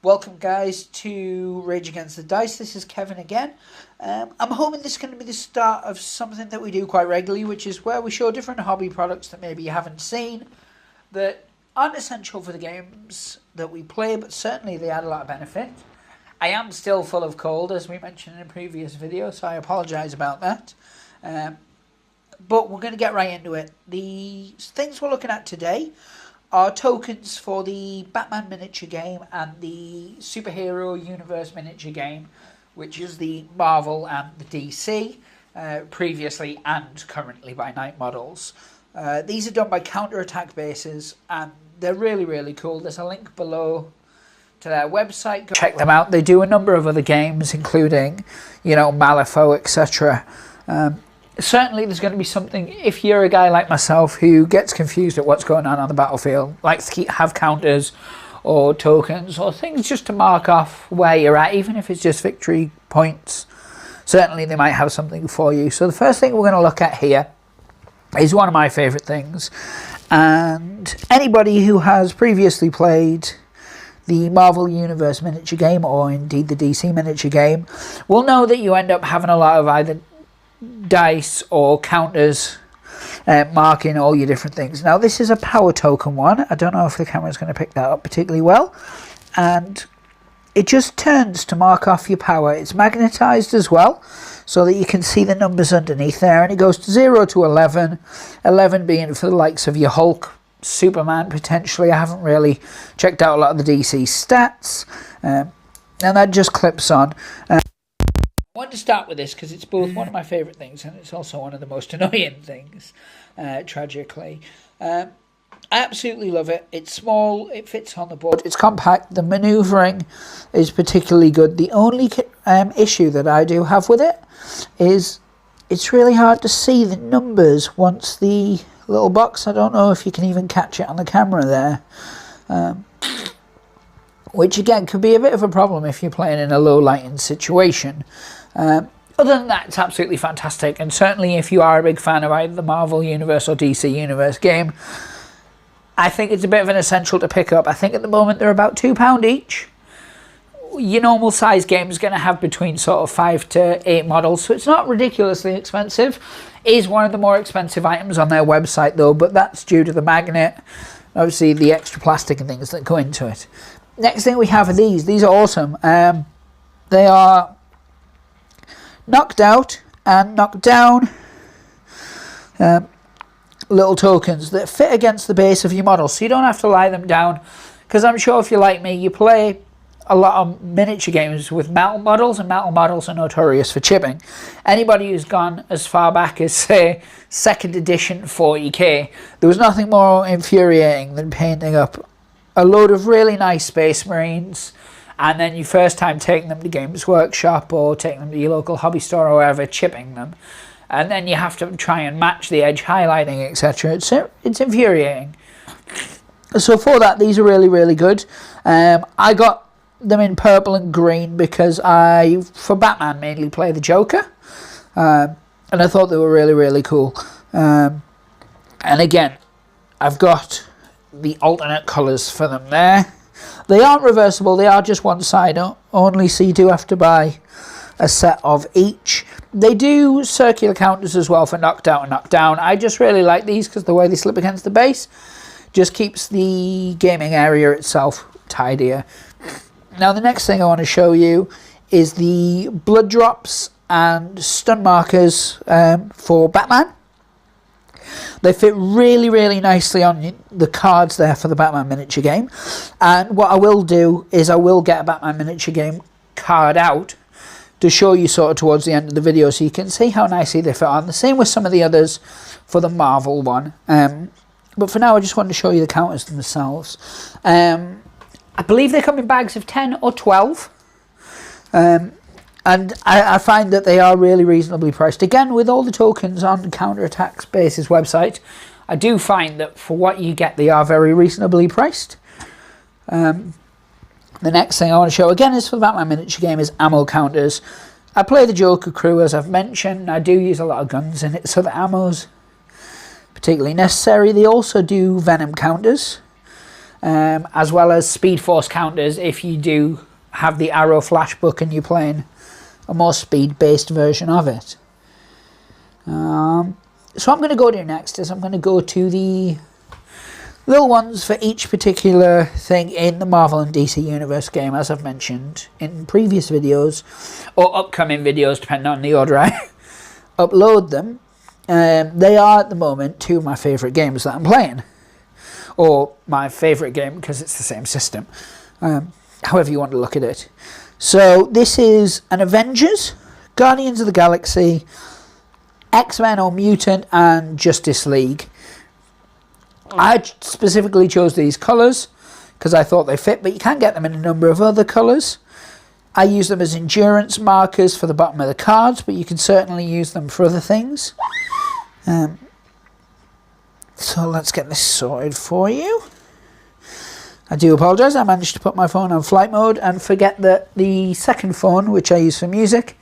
Welcome guys to Rage Against the Dice. This is Kevin again. I'm hoping this is going to be the start of something that we do quite regularly, which is where we show different hobby products that maybe you haven't seen, that aren't essential for the games that we play, but certainly they add a lot of benefit. I am still full of cold, as we mentioned in a previous video, so I apologise about that. But we're going to get right into it. The things we're looking at today are tokens for the Batman miniature game and the Superhero Universe miniature game, which is the Marvel and the DC, previously and currently by Night Models. These are done by counterattack bases, and they're really, really cool. There's a link below to their website. Go check them out. They do a number of other games, including, Malifaux, etc. Certainly there's going to be something, if you're a guy like myself who gets confused at what's going on the battlefield, likes to have counters or tokens or things just to mark off where you're at, even if it's just victory points, certainly they might have something for you. So the first thing we're going to look at here is one of my favourite things, and anybody who has previously played the Marvel Universe miniature game, or indeed the DC miniature game, will know that you end up having a lot of either dice or counters marking all your different things. Now this is a power token one. I don't know if the camera's going to pick that up particularly well, and it just turns to mark off your power. It's magnetized as well, so that you can see the numbers underneath there, and it goes to 0 to 11, 11 being for the likes of your Hulk, Superman potentially. I haven't really checked out a lot of the DC stats, and that just clips on. I want to start with this because it's both one of my favourite things and it's also one of the most annoying things, tragically. I absolutely love it. It's small, it fits on the board, it's compact, the manoeuvring is particularly good. The only issue that I do have with it is it's really hard to see the numbers once the little box, I don't know if you can even catch it on the camera there, which again could be a bit of a problem if you're playing in a low lighting situation. Other than that, it's absolutely fantastic, and certainly if you are a big fan of either the Marvel Universe or DC Universe game, I think it's a bit of an essential to pick up. I think at the moment they're about £2 each. Your normal size game is going to have between sort of 5 to 8 models, so it's not ridiculously expensive. It is one of the more expensive items on their website though, but that's due to the magnet, obviously the extra plastic and things that go into it. Next thing we have are these. These are awesome. They are knocked out and knocked down little tokens that fit against the base of your model, so you don't have to lie them down, because I'm sure if you're like me, you play a lot of miniature games with metal models, and metal models are notorious for chipping. Anybody who's gone as far back as, say, 2nd edition 40k, there was nothing more infuriating than painting up a load of really nice Space Marines, and then you first time taking them to Games Workshop or taking them to your local hobby store or wherever, chipping them, and then you have to try and match the edge highlighting, etc. It's infuriating. So for that, these are really, really good. I got them in purple and green because I, for Batman, mainly play the Joker, and I thought they were really, really cool. And again, I've got the alternate colours for them there. They aren't reversible, they are just one side only, so you do have to buy a set of each. They do circular counters as well for knocked out and knocked down. I just really like these because the way they slip against the base just keeps the gaming area itself tidier. Now the next thing I want to show you is the blood drops and stun markers for Batman. They fit really, really nicely on the cards there for the Batman miniature game. And what I will do is I will get a Batman miniature game card out to show you sort of towards the end of the video, so you can see how nicely they fit on. The same with some of the others for the Marvel one. But for now, I just wanted to show you the counters themselves. I believe they come in bags of 10 or 12. And I find that they are really reasonably priced. Again, with all the tokens on Counterattack Space's website, I do find that for what you get, they are very reasonably priced. The next thing I want to show, again, is for the Batman miniature game, is ammo counters. I play the Joker crew, as I've mentioned. I do use a lot of guns in it, so the ammo's particularly necessary. They also do Venom counters. as well as speed force counters if you do have the arrow flash book and you're playing a more speed based version of it. So what I'm going to go to next is I'm going to go to the little ones for each particular thing in the Marvel and DC Universe game, as I've mentioned in previous videos, or upcoming videos, depending on the order I upload them. They are, at the moment, two of my favourite games that I'm playing. Or my favourite game, because it's the same system. However you want to look at it. So, this is an Avengers, Guardians of the Galaxy, X-Men or Mutant, and Justice League. I specifically chose these colours because I thought they fit, but you can get them in a number of other colours. I use them as endurance markers for the bottom of the cards, but you can certainly use them for other things. So let's get this sorted for you. I do apologise, I managed to put my phone on flight mode and forget that the second phone, which I use for music,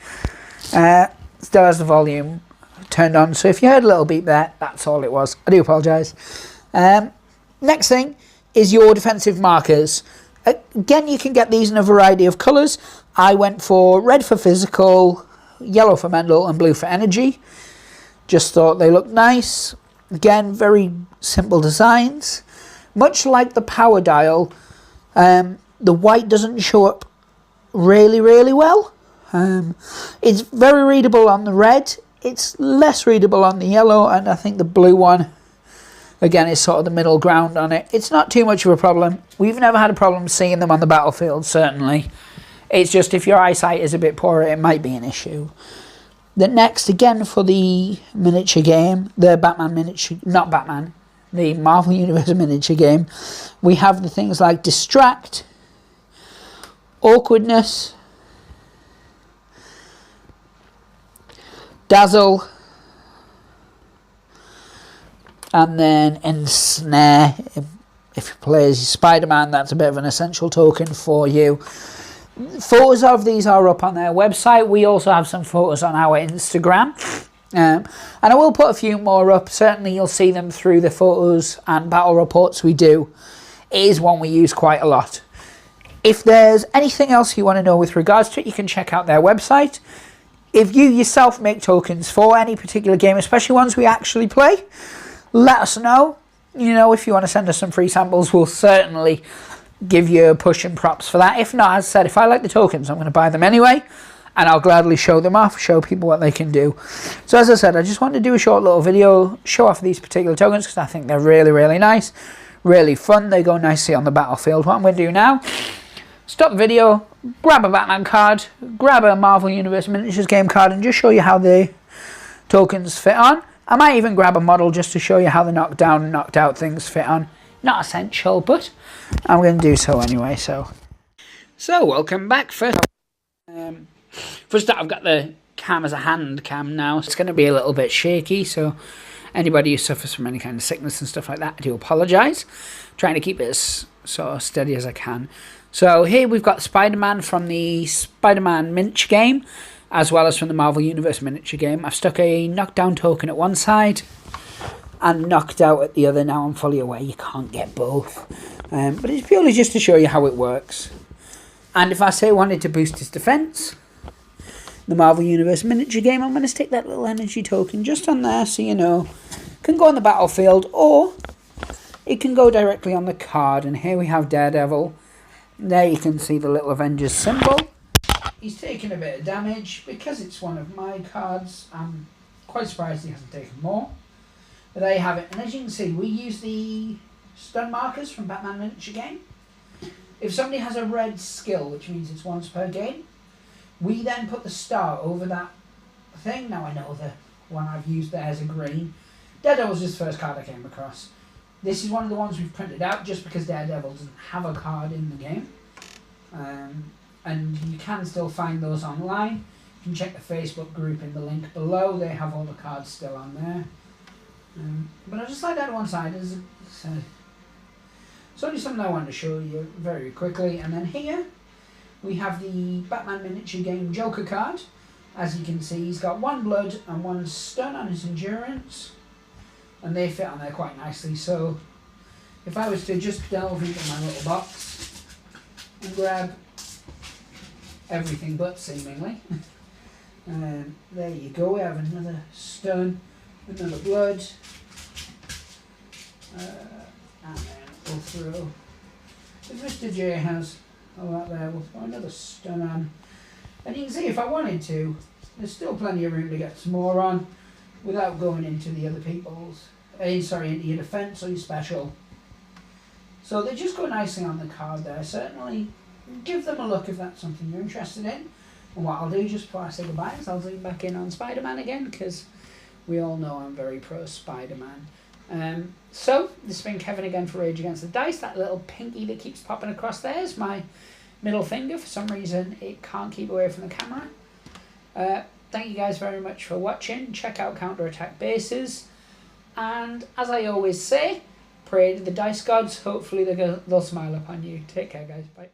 still has the volume turned on. So if you heard a little beep there, that's all it was. I do apologise. Next thing is your defensive markers. Again, you can get these in a variety of colours. I went for red for physical, yellow for mental, and blue for energy. Just thought they looked nice. Again, very simple designs. Much like the power dial, the white doesn't show up really well. It's very readable on the red. It's less readable on the yellow, and I think the blue one, again, is sort of the middle ground on it. It's not too much of a problem. We've never had a problem seeing them on the battlefield, certainly. It's just if your eyesight is a bit poorer, it might be an issue. The next, again, for the miniature game, the Batman miniature, not Batman, the Marvel Universe miniature game, we have the things like Distract, Awkwardness, Dazzle, and then Ensnare. If you play as Spider-Man, that's a bit of an essential token for you. Photos of these are up on their website. We also have some photos on our Instagram. And I will put a few more up. Certainly you'll see them through the photos and battle reports we do. It is one we use quite a lot. If there's anything else you want to know with regards to it, you can check out their website. If you yourself make tokens for any particular game, especially ones we actually play, let us know. You know, if you want to send us some free samples, we'll certainly give you a push and props for that. If not, as I said, if I like the tokens, I'm going to buy them anyway, and I'll gladly show them off, show people what they can do. So as I said, I just wanted to do a short little video, show off these particular tokens, because I think they're really nice, really fun. They go nicely on the battlefield. What I'm going to do now, stop the video, grab a Batman card, grab a Marvel Universe Miniatures game card, and just show you how the tokens fit on. I might even grab a model just to show you how the knocked down and knocked out things fit on. Not essential, but I'm going to do so anyway. So welcome back. First up, I've got the cam as a hand cam now. It's going to be a little bit shaky, so anybody who suffers from any kind of sickness and stuff like that, I do apologise. Trying to keep it as sort of steady as I can. So here we've got Spider-Man from the Spider-Man miniature game, as well as from the Marvel Universe miniature game. I've stuck a knockdown token at one side and knocked out at the other. Now I'm fully aware you can't get both, but it's purely just to show you how it works. And if I say I wanted to boost his defense, the Marvel Universe miniature game, I'm going to stick that little energy token just on there, so you know it can go on the battlefield or it can go directly on the card. And here we have Daredevil. There you can see the little Avengers symbol. He's taken a bit of damage because it's one of my cards. I'm quite surprised he hasn't taken more. But there you have it. And as you can see, we use the stun markers from Batman miniature game. If somebody has a red skill, which means it's once per game, we then put the star over that thing. Now I know the one I've used there is a green. Daredevil's just the first card I came across. This is one of the ones we've printed out just because Daredevil doesn't have a card in the game. And you can still find those online. You can check the Facebook group in the link below. They have all the cards still on there. But I'll just slide that to one side. It's only something I wanted to show you very quickly. And then here we have the Batman miniature game Joker card. As you can see, he's got 1 blood and 1 stun on his endurance, and they fit on there quite nicely. So if I was to just delve into my little box and grab everything but seemingly, there you go, we have another stun, another blood, and then we'll throw, if Mr. J has a lot there, we'll throw another stun on, and you can see if I wanted to, there's still plenty of room to get some more on without going into the other people's, into your defense or your special. So they just go nicely on the card there. Certainly give them a look if that's something you're interested in. And what I'll do just before I say goodbye is I'll zoom back in on Spider-Man again, because we all know I'm very pro Spider-Man. So this has been Kevin again for Rage Against the Dice. That little pinky that keeps popping across there is my middle finger. For some reason it can't keep away from the camera. Thank you guys very much for watching. Check out Counterattack Bases. And as I always say, pray to the dice gods. Hopefully they'll smile upon you. Take care, guys. Bye.